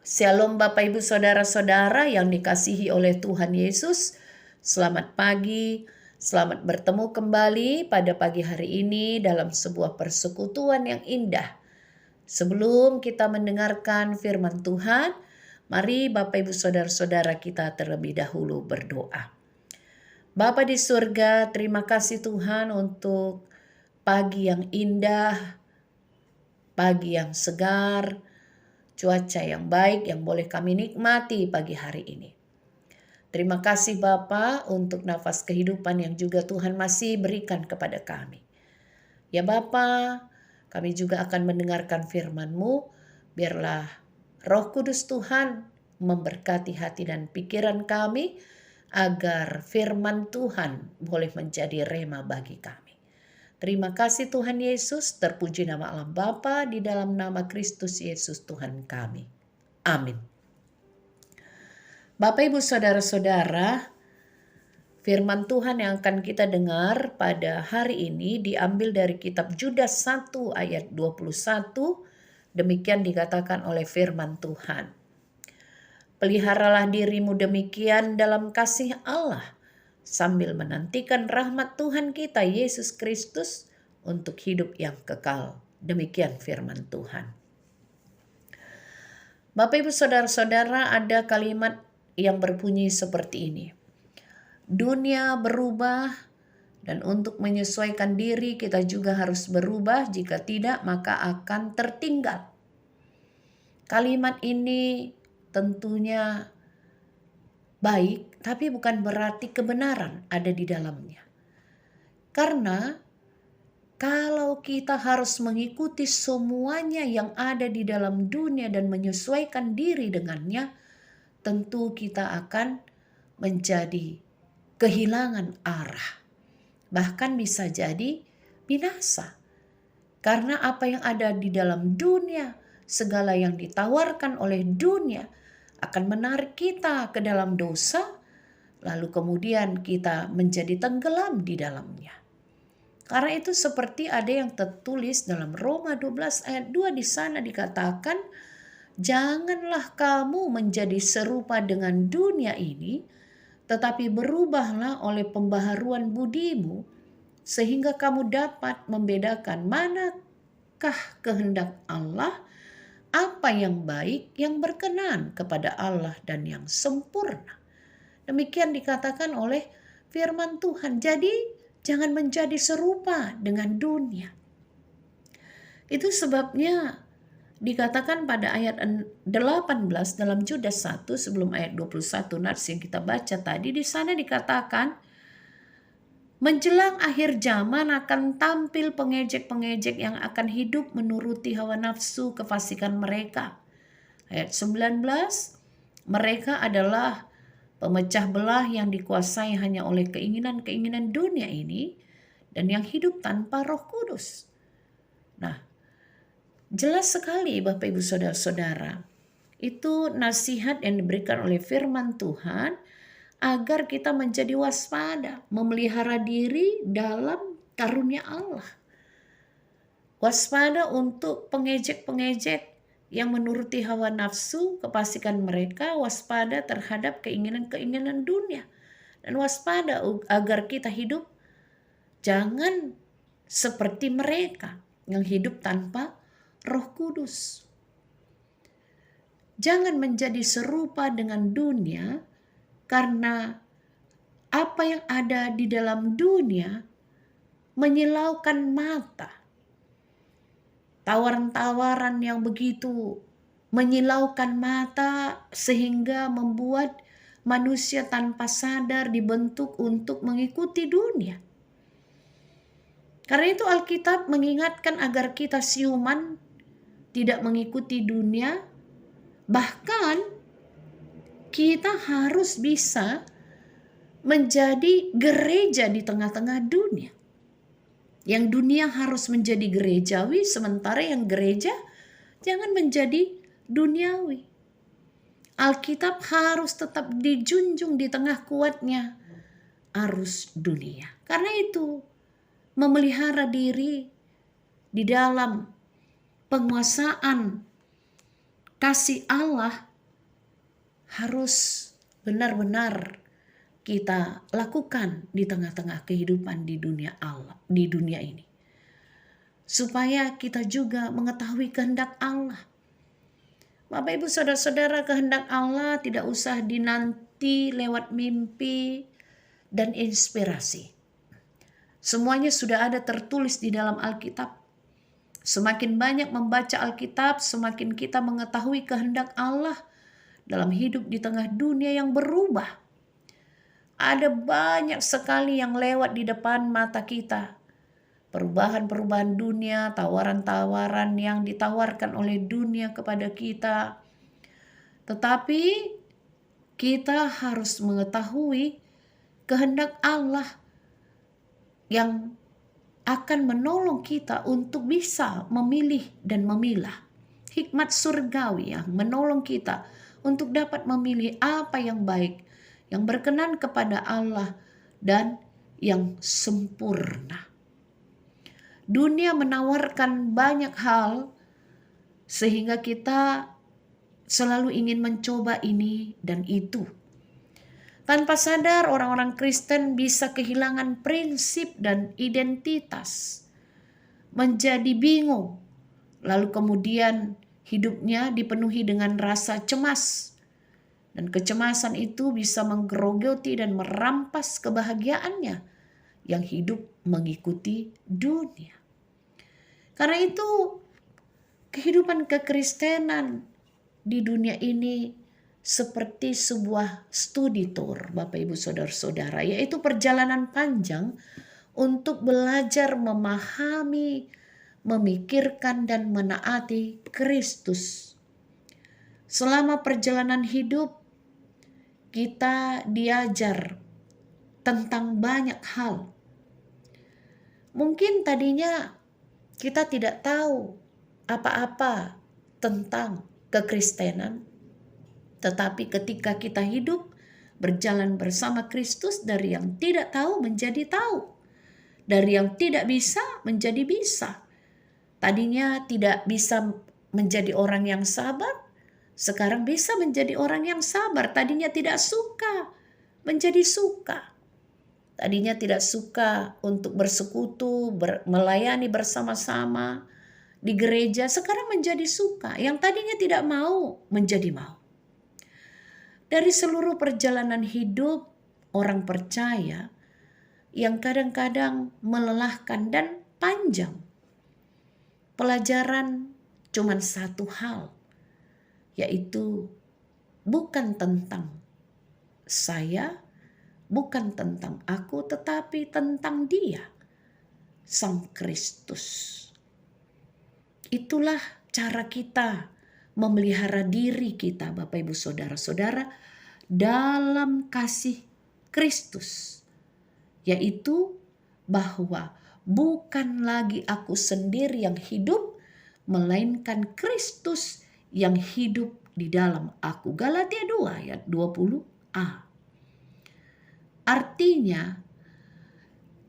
Shalom Bapak Ibu Saudara-saudara yang dikasihi oleh Tuhan Yesus. Selamat pagi, selamat bertemu kembali pada pagi hari ini dalam sebuah persekutuan yang indah. Sebelum kita mendengarkan firman Tuhan, mari Bapak Ibu Saudara-saudara kita terlebih dahulu berdoa. Bapa di surga, terima kasih Tuhan untuk pagi yang indah, pagi yang segar, cuaca yang baik yang boleh kami nikmati pagi hari ini. Terima kasih Bapa untuk nafas kehidupan yang juga Tuhan masih berikan kepada kami. Ya Bapa, kami juga akan mendengarkan firman-Mu. Biarlah Roh Kudus Tuhan memberkati hati dan pikiran kami agar firman Tuhan boleh menjadi rema bagi kami. Terima kasih Tuhan Yesus, terpuji nama Allah Bapa di dalam nama Kristus Yesus Tuhan kami. Amin. Bapak Ibu Saudara-saudara, firman Tuhan yang akan kita dengar pada hari ini diambil dari kitab Yudas 1 ayat 21. Demikian dikatakan oleh firman Tuhan. Peliharalah dirimu demikian dalam kasih Allah, sambil menantikan rahmat Tuhan kita Yesus Kristus untuk hidup yang kekal. Demikian firman Tuhan. Bapak Ibu Saudara-saudara, ada kalimat yang berbunyi seperti ini. Dunia berubah dan untuk menyesuaikan diri kita juga harus berubah, jika tidak maka akan tertinggal. Kalimat ini tentunya baik, tapi bukan berarti kebenaran ada di dalamnya. Karena kalau kita harus mengikuti semuanya yang ada di dalam dunia dan menyesuaikan diri dengannya, tentu kita akan menjadi kehilangan arah. Bahkan bisa jadi binasa. Karena apa yang ada di dalam dunia, segala yang ditawarkan oleh dunia, akan menarik kita ke dalam dosa, lalu kemudian kita menjadi tenggelam di dalamnya. Karena itu seperti ada yang tertulis dalam Roma 12 ayat 2 di sana dikatakan, janganlah kamu menjadi serupa dengan dunia ini, tetapi berubahlah oleh pembaharuan budimu, sehingga kamu dapat membedakan manakah kehendak Allah, apa yang baik, yang berkenan kepada Allah dan yang sempurna. Demikian dikatakan oleh firman Tuhan. Jadi jangan menjadi serupa dengan dunia. Itu sebabnya dikatakan pada ayat 18 dalam Yudas 1 sebelum ayat 21 nats yang kita baca tadi, di sana dikatakan menjelang akhir zaman akan tampil pengejek-pengejek yang akan hidup menuruti hawa nafsu kefasikan mereka. Ayat 19, mereka adalah pemecah belah yang dikuasai hanya oleh keinginan-keinginan dunia ini dan yang hidup tanpa Roh Kudus. Nah, jelas sekali Bapak Ibu Saudara-saudara, itu nasihat yang diberikan oleh firman Tuhan agar kita menjadi waspada, memelihara diri dalam karunia Allah. Waspada untuk pengejek-pengejek yang menuruti hawa nafsu, kefasikan mereka, waspada terhadap keinginan-keinginan dunia. Dan waspada agar kita hidup jangan seperti mereka yang hidup tanpa Roh Kudus. Jangan menjadi serupa dengan dunia, karena apa yang ada di dalam dunia menyilaukan mata. Tawaran-tawaran yang begitu menyilaukan mata sehingga membuat manusia tanpa sadar dibentuk untuk mengikuti dunia. Karena itu Alkitab mengingatkan agar kita siuman tidak mengikuti dunia, bahkan kita harus bisa menjadi gereja di tengah-tengah dunia. Yang dunia harus menjadi gerejawi, sementara yang gereja jangan menjadi duniawi. Alkitab harus tetap dijunjung di tengah kuatnya arus dunia. Karena itu, memelihara diri di dalam penguasaan kasih Allah harus benar-benar kita lakukan di tengah-tengah kehidupan di dunia Allah, di dunia ini. Supaya kita juga mengetahui kehendak Allah. Bapak Ibu Saudara-saudara, kehendak Allah tidak usah dinanti lewat mimpi dan inspirasi. Semuanya sudah ada tertulis di dalam Alkitab. Semakin banyak membaca Alkitab, semakin kita mengetahui kehendak Allah dalam hidup di tengah dunia yang berubah. Ada banyak sekali yang lewat di depan mata kita. Perubahan-perubahan dunia, tawaran-tawaran yang ditawarkan oleh dunia kepada kita. Tetapi kita harus mengetahui kehendak Allah yang akan menolong kita untuk bisa memilih dan memilah. Hikmat surgawi yang menolong kita untuk dapat memilih apa yang baik, yang berkenan kepada Allah, dan yang sempurna. Dunia menawarkan banyak hal sehingga kita selalu ingin mencoba ini dan itu. Tanpa sadar orang-orang Kristen bisa kehilangan prinsip dan identitas, menjadi bingung, lalu kemudian hidupnya dipenuhi dengan rasa cemas. Dan kecemasan itu bisa menggerogoti dan merampas kebahagiaannya yang hidup mengikuti dunia. Karena itu kehidupan kekristenan di dunia ini seperti sebuah studi tour, Bapak Ibu Saudara-saudara, yaitu perjalanan panjang untuk belajar memahami, memikirkan dan menaati Kristus. Selama perjalanan hidup kita diajar tentang banyak hal. Mungkin tadinya kita tidak tahu apa-apa tentang kekristenan. Tetapi ketika kita hidup berjalan bersama Kristus, dari yang tidak tahu menjadi tahu. Dari yang tidak bisa menjadi bisa. Tadinya tidak bisa menjadi orang yang sabar, sekarang bisa menjadi orang yang sabar. Tadinya tidak suka menjadi suka. Tadinya tidak suka untuk bersekutu, melayani bersama-sama di gereja, sekarang menjadi suka. Yang tadinya tidak mau menjadi mau. Dari seluruh perjalanan hidup orang percaya yang kadang-kadang melelahkan dan panjang, pelajaran cuma satu hal, yaitu bukan tentang saya, bukan tentang aku, tetapi tentang Dia, Sang Kristus. Itulah cara kita memelihara diri kita, Bapak Ibu Saudara-saudara, dalam kasih Kristus, yaitu bahwa bukan lagi aku sendiri yang hidup, melainkan Kristus yang hidup di dalam aku. Galatia 2 ayat 20a. Artinya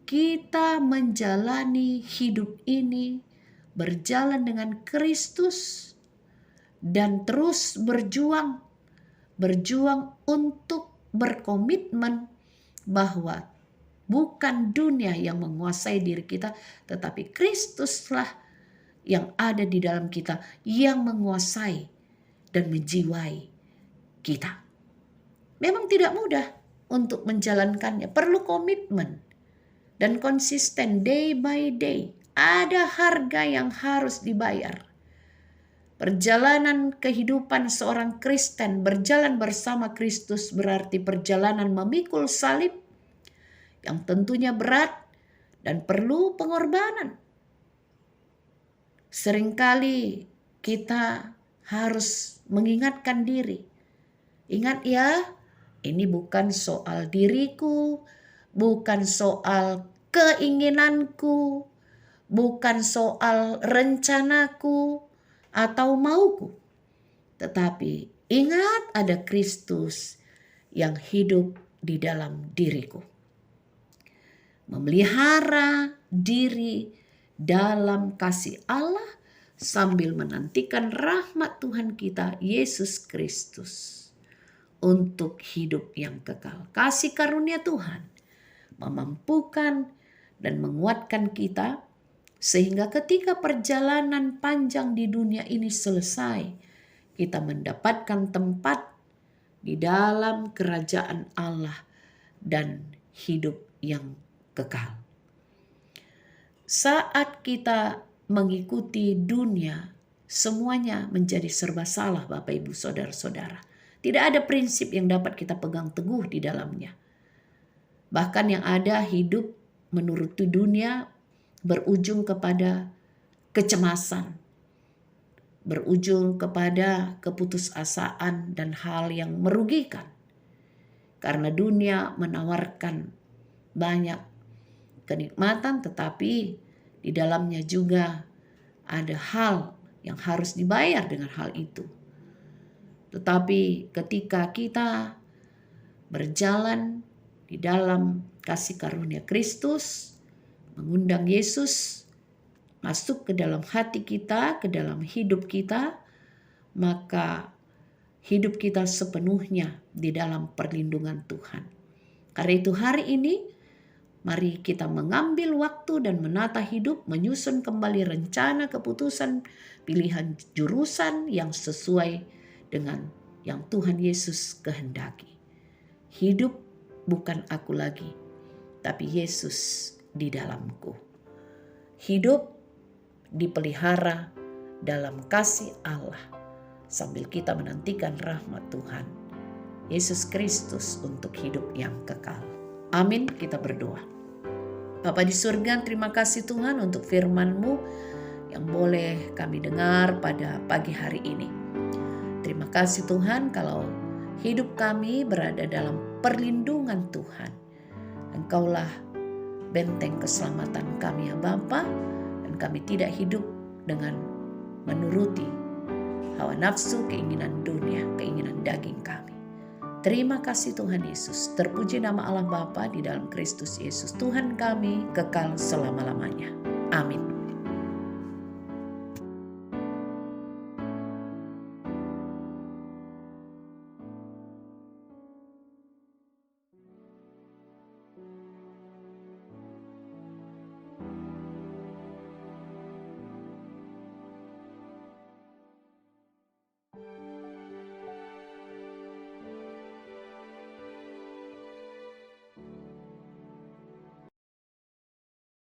kita menjalani hidup ini berjalan dengan Kristus dan terus berjuang untuk berkomitmen bahwa bukan dunia yang menguasai diri kita, tetapi Kristuslah yang ada di dalam kita, yang menguasai dan menjiwai kita. Memang tidak mudah untuk menjalankannya, perlu komitmen dan konsisten day by day. Ada harga yang harus dibayar. Perjalanan kehidupan seorang Kristen berjalan bersama Kristus berarti perjalanan memikul salib yang tentunya berat dan perlu pengorbanan. Seringkali kita harus mengingatkan diri. Ingat ya, ini bukan soal diriku, bukan soal keinginanku, bukan soal rencanaku atau mauku. Tetapi ingat ada Kristus yang hidup di dalam diriku. Memelihara diri dalam kasih Allah sambil menantikan rahmat Tuhan kita Yesus Kristus. untuk hidup yang kekal. Kasih karunia Tuhan memampukan dan menguatkan kita sehingga ketika perjalanan panjang di dunia ini selesai, kita mendapatkan tempat di dalam kerajaan Allah dan hidup yang kekal. Saat kita mengikuti dunia, semuanya menjadi serba salah, Bapak Ibu Saudara-saudara. Tidak ada prinsip yang dapat kita pegang teguh di dalamnya. Bahkan yang ada hidup menurut dunia berujung kepada kecemasan, berujung kepada keputusasaan dan hal yang merugikan. Karena dunia menawarkan banyak kenikmatan, tetapi di dalamnya juga ada hal yang harus dibayar dengan hal itu. Tetapi ketika kita berjalan di dalam kasih karunia Kristus, mengundang Yesus masuk ke dalam hati kita, ke dalam hidup kita, maka hidup kita sepenuhnya di dalam perlindungan Tuhan. Karena itu hari ini, mari kita mengambil waktu dan menata hidup, menyusun kembali rencana, keputusan, pilihan jurusan yang sesuai dengan yang Tuhan Yesus kehendaki. Hidup bukan aku lagi, tapi Yesus di dalamku. Hidup dipelihara dalam kasih Allah sambil kita menantikan rahmat Tuhan Yesus Kristus untuk hidup yang kekal. Amin, kita berdoa. Bapa di surga, terima kasih Tuhan untuk firman-Mu yang boleh kami dengar pada pagi hari ini. Terima kasih Tuhan kalau hidup kami berada dalam perlindungan Tuhan. Engkaulah benteng keselamatan kami ya Bapa, dan kami tidak hidup dengan menuruti hawa nafsu, keinginan dunia, keinginan daging kami. Terima kasih Tuhan Yesus. Terpuji nama Allah Bapa di dalam Kristus Yesus Tuhan kami kekal selama-lamanya. Amin.